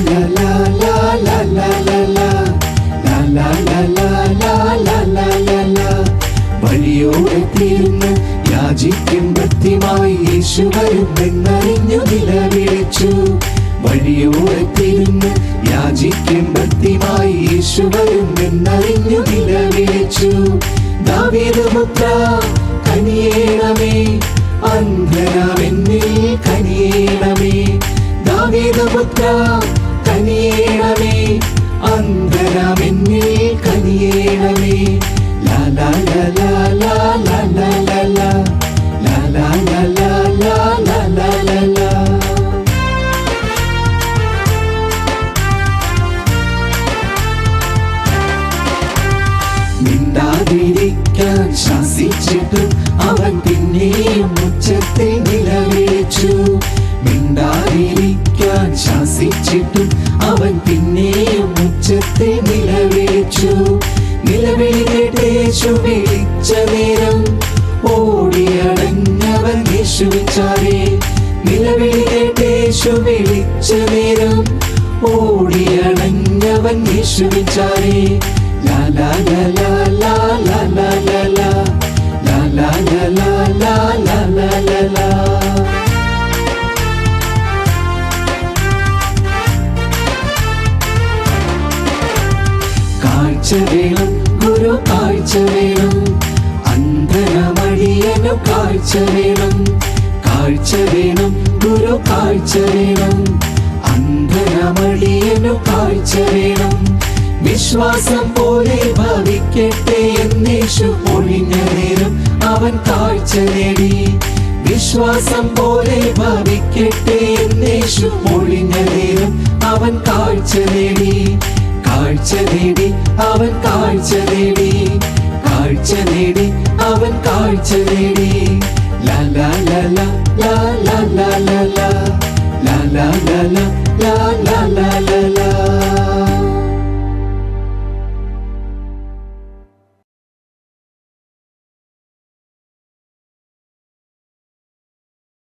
la la la la la la la la la la la la la la la la. വഴിയോടെ തീർന്ന് യാചിക്കും ഭക്തിമായി യേശു വരുമെന്നറിഞ്ഞു നിലവിളിച്ചു. വഴിയോടെ തീർന്ന് യാചിക്കും ഭക്തിമായി യേശു വരുമെന്നറിഞ്ഞു നിലവിളിച്ചു. ദാവീദുപുത്ര കനിയേണമേ, അന്ധനാമെന്നിൽ കനിയേണമേ. ദാവീദുപുത്ര കനിയേണമേ, അന്ധനാമെന്നിൽ കനിയേണമേ. La la la la la la la la la la la la la la la la la la. മിണ്ടാതിരിക്കാൻ ശാസിച്ചിട്ടും അവൻ പിന്നെയും ഉച്ചത്തിൽ നിലവിളിച്ചു. മിണ്ടാതിരിക്കാൻ ശാസിച്ചിട്ടും അവൻ പിന്നെയും ഉച്ചത്തിൽ നിലവിളിച്ചു. നിലവിളി കേട്ട് യേശു വിളിച്ച നേരം ഓടിയടഞ്ഞവൻ യേശുവിൻ ചാരെ. നിലവിളി കേട്ട് യേശു വിളിച്ച നേരം ഓടിയടഞ്ഞവൻ യേശുവിൻ ചാരെ. La la la la la la la la la la la la la la la la la la. കാഴ്ച വേണം ഗുരു, കാഴ്ച വേണം. അന്ധനമടിയനു കാഴ്ച വേണം. കാഴ്ച വേണം ഗുരു, കാഴ്ച വേണം. അന്ധനമടിയനു കാഴ്ച വേണം. വിശ്വാസം പോലെ ഭവിക്കട്ടെ എന്നേശു ഒഴിഞ്ഞ നേരം അവൻ കാഴ്ച നേടി. വിശ്വാസം പോലെ ഭവിക്കട്ടെ എന്നേശു ഒഴിഞ്ഞ നേരം അവൻ കാഴ്ച നേടി. കാഴ്ച നേടി അവൻ കാഴ്ച നേടി. കാഴ്ച നേടി അവൻ കാഴ്ച നേടി.